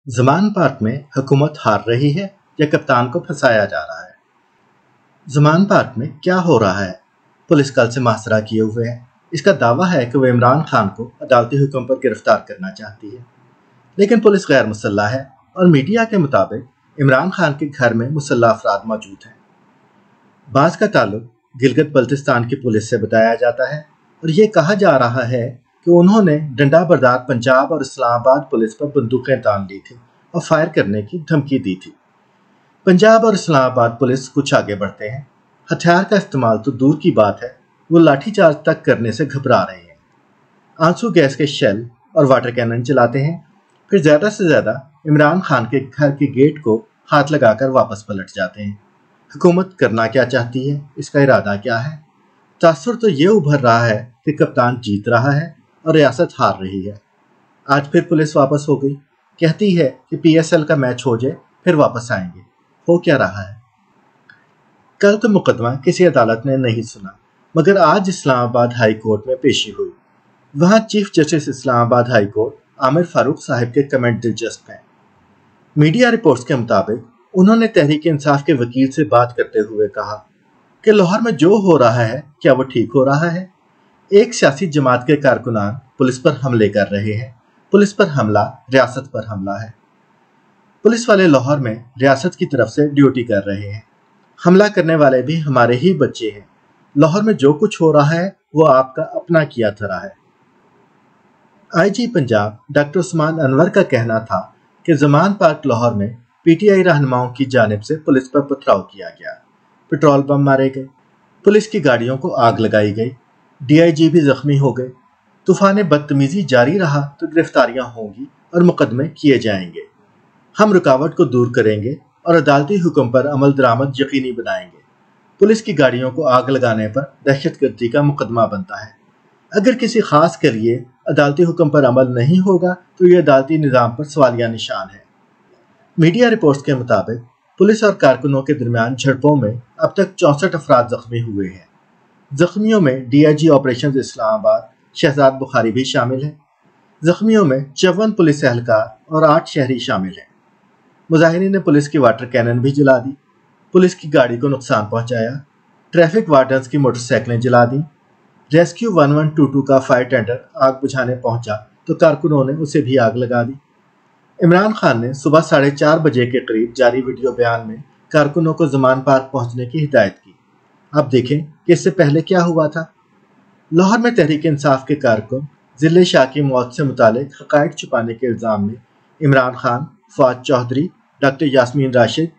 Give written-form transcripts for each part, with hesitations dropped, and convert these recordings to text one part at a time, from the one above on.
ज़मान park में हुकूमत हार रही है या कप्तान को फंसाया जा रहा है? ज़मान पार्क में क्या हो रहा है? पुलिस कल से मुहासरा किए हुए है। इसका दावा है कि वो इमरान खान को अदालती हुक्म पर गिरफ्तार करना चाहती है, लेकिन पुलिस गैर मुसल्लह है और मीडिया के मुताबिक इमरान खान के घर में मुसल्लह अफराद मौजूद हैं। बाज़ का ताल्लुक गिलगित बल्तिस्तान की पुलिस से बताया जाता है और ये कहा जा रहा है कि उन्होंने डंडा बरदार पंजाब और इस्लामाबाद पुलिस पर बंदूकें तान ली थी और फायर करने की धमकी दी थी। पंजाब और इस्लामाबाद पुलिस कुछ आगे बढ़ते हैं। हथियार का इस्तेमाल तो दूर की बात है, वो लाठीचार्ज तक करने से घबरा रहे हैं। आंसू गैस के शेल और वाटर कैनन चलाते हैं, फिर ज़्यादा से ज़्यादा इमरान खान के घर के गेट को हाथ लगाकर वापस पलट जाते हैं। हुकूमत करना क्या चाहती है, इसका इरादा क्या है? तासुर तो ये उभर रहा है कि कप्तान जीत रहा है और रियासत हार रही है। आज फिर पुलिस वापस हो गई, कहती है कि PSL का मैच हो जाए फिर वापस आएंगे। हो क्या रहा है? कल तो मुकदमा किसी अदालत ने नहीं सुना, मगर आज इस्लामाबाद हाई कोर्ट में पेशी हुई। वहां chief justice Islamabad high court Aamir Farooq साहब के कमेंट दिलचस्प हैं। मीडिया रिपोर्ट्स के मुताबिक उन्होंने तहरीक इंसाफ के वकील से बात करते हुए कहा कि लाहौर में जो हो रहा है क्या वो ठीक हो रहा है? एक सियासी जमात के कारकुनान पुलिस पर हमले कर रहे हैं। पुलिस पर हमला रियासत पर हमला है। पुलिस वाले लाहौर में रियासत की तरफ से ड्यूटी कर रहे हैं। हमला करने वाले भी हमारे ही बच्चे हैं। लाहौर में जो कुछ हो रहा है वो आपका अपना किया धरा है। IG पंजाब डॉक्टर उस्मान अनवर का कहना था कि ज़मान पार्क लाहौर में PTI रहनुमाओं की जानिब से पुलिस पर पथराव किया गया, पेट्रोल बम मारे गए, पुलिस की गाड़ियों को आग लगाई गई, DIG भी जख्मी हो गए। तूफान बदतमीजी जारी रहा तो गिरफ्तारियां होंगी और मुकदमे किए जाएंगे। हम रुकावट को दूर करेंगे और अदालती हुक्म पर अमल दरामद यकीनी बनाएंगे। पुलिस की गाड़ियों को आग लगाने पर दहशतगर्दी का मुकदमा बनता है। अगर किसी खास के लिए अदालती हुक्म पर अमल नहीं होगा तो ये अदालती निज़ाम पर सवालिया निशान है। मीडिया रिपोर्ट्स के मुताबिक पुलिस और कारकुनों के दरमियान झड़पों में अब तक 64 अफराद जख्मी हुए हैं। जख्मियों में DIG ऑपरेशन इस्लामाबाद शहजाद बुखारी भी शामिल है। जख्मियों में 54 पुलिस एहलकार और 8 शहरी शामिल हैं। मुजाहिरीन ने पुलिस की वाटर कैनन भी जला दी, पुलिस की गाड़ी को नुकसान पहुंचाया, ट्रैफिक वार्डन्स की मोटरसाइकिलें जला दी। रेस्क्यू 1122 का फायर टेंडर आग बुझाने पहुंचा तो कारकुनों ने उसे भी आग लगा दी। इमरान खान ने सुबह 4:30 बजे के करीब जारी वीडियो बयान में कारकुनों को ज़मान पार्क पहुंचने की हिदायत की। अब देखें कि इससे पहले क्या हुआ था। लाहौर में तहरीक इंसाफ के कारकुन जिले शाह की मौत से मुतालिक हक़ाइक़ छुपाने के इल्ज़ाम में इमरान खान, फवाद चौधरी, डॉक्टर यास्मीन राशिद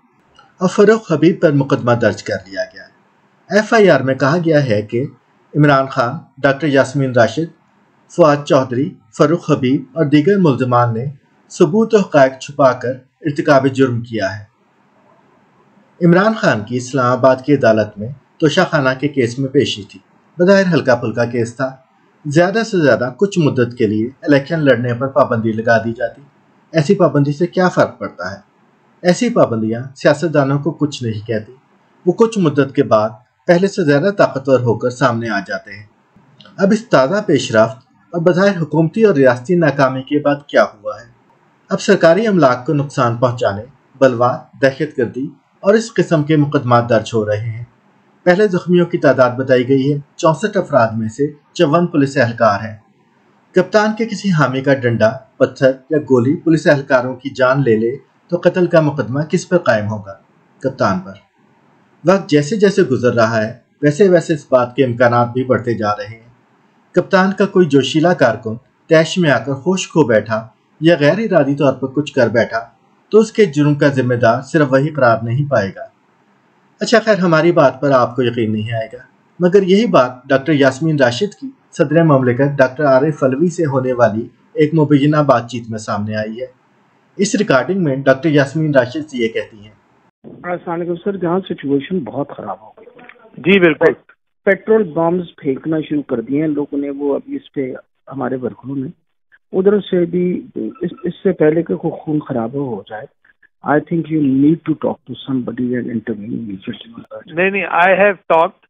और फ़रूख हबीब पर मुकदमा दर्ज कर लिया गया। FIR में कहा गया है कि इमरान खान, डॉक्टर यास्मीन राशिद, फवाद चौधरी, फ़रूख हबीब और दीगर मुल्ज़मान ने सबूत और हक़ाइक़ छुपाकर इर्तिकाब जुर्म किया है। इमरान खान की इस्लामाबाद की अदालत में तोशाखाना के केस में पेशी थी। बज़ाहिर हल्का फुल्का केस था। ज़्यादा से ज़्यादा कुछ मुद्दत के लिए इलेक्शन लड़ने पर पाबंदी लगा दी जाती। ऐसी पाबंदी से क्या फ़र्क पड़ता है? ऐसी पाबंदियाँ सियासतदानों को कुछ नहीं कहती। वो कुछ मुद्दत के बाद पहले से ज़्यादा ताकतवर होकर सामने आ जाते हैं। अब इस ताज़ा पेशरफ्त और बज़ाहिर हुकूमती और रियासती नाकामी के बाद क्या हुआ है? अब सरकारी अमलाक को नुकसान पहुँचाने, बलवा, दहशतगर्दी और इस किस्म के मुकदमा दर्ज हो रहे हैं। पहले जख्मियों की तादाद बताई गई है। 64 अफराद में से 54 पुलिस एहलकार हैं। कप्तान के किसी हामी का डंडा, पत्थर या गोली पुलिस एहलकारों की जान ले ले तो कत्ल का मुकदमा किस पर कायम होगा? कप्तान पर। वक्त जैसे जैसे गुजर रहा है वैसे वैसे इस बात के इम्कानात भी बढ़ते जा रहे हैं। कप्तान का कोई जोशीला कारकुन तैश में आकर होश खो बैठा या गैर इरादी तौर पर कुछ कर बैठा तो उसके जुर्म का जिम्मेदार सिर्फ वही करार नहीं पाएगा। अच्छा खैर, हमारी बात पर आपको यकीन नहीं आएगा, मगर यही बात डॉक्टर यास्मीन राशिद की सदर ममलिकत डॉक्टर आरिफ अलवी से होने वाली एक मुबैना बातचीत में सामने आई है। इस रिकॉर्डिंग में डॉक्टर यास्मीन राशिद ये कहती हैं। अस्सलाम वालेकुम सर, यहाँ सिचुएशन बहुत ख़राब हो गई। जी बिल्कुल। पेट्रोल बम्स फेंकना शुरू कर दिए हैं लोगों ने। वो अभी इस पे हमारे वर्करों ने उधर से भी इससे पहले कि कोई खून खराब हो जाए, I think you need to talk to somebody and intervene immediately. नहीं, आई हैव टॉक्ड।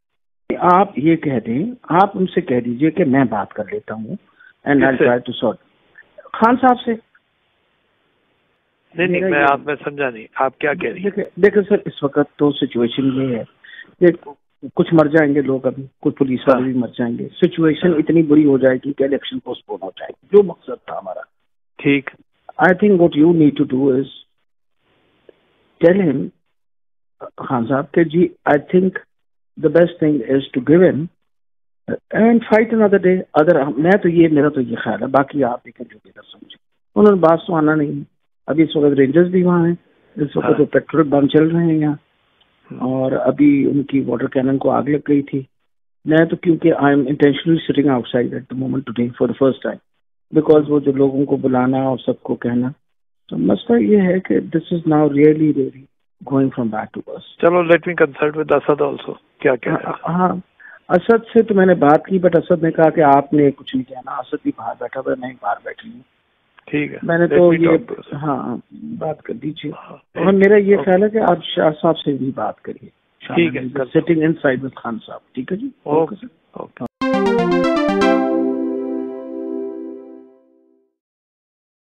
आप ये कह दें, आप उनसे कह दीजिए कि मैं बात कर लेता हूँ and I try to sort Khan साहब से। نہیں میں سمجھا نہیں آپ کیا کہہ رہی ہیں. دیکھیں سر اس وقت تو سچویشن یہ ہے کہ کچھ مر جائیں گے لوگ, ابھی کچھ پولیس والے بھی مر جائیں گے, سچویشن اتنی بری ہو جائے گی کہ الیکشن پوسٹ پون ہو جائے گی, جو مقصد تھا ہمارا. ٹھیک. I think what you need to do is tell him, Khan Saab, that I think the best thing is to give in and fight another day. اگر میرا تو یہ خیال ہے, باقی آپ دیکھیں جو بھی کر سمجھیں. انہوں نے بات تو آنا نہیں. ابھی اس وقت رینجرز بھی وہاں ہیں, اس وقت پیٹرول بم چل رہے ہیں یہاں, اور ابھی ان کی واٹر کینن کو آگ لگ گئی تھی. میں تو کیونکہ I am intentionally sitting outside at the moment today for the first time, because وہ جو لوگوں کو بلانا اور سب کو کہنا, تو مسئلہ یہ ہے کہ this is now really going from back to بس. چلو let me consult with Asad also. کیا ہاں اسد سے تو میں نے بات کی, بٹ اسد نے کہا کہ آپ نے کچھ نہیں کہنا. اسد بھی باہر بیٹھا ہوا ہے, میں باہر بیٹھی ہوں. ٹھیک ہے, میں نے تو یہ ہاں بات کر دیجیے. اور میرا یہ خیال ہے کہ آپ شاہ صاحب سے بھی بات کریے. ٹھیک ہے, sitting in side with Khan صاحب. ٹھیک ہے جی. اوکے.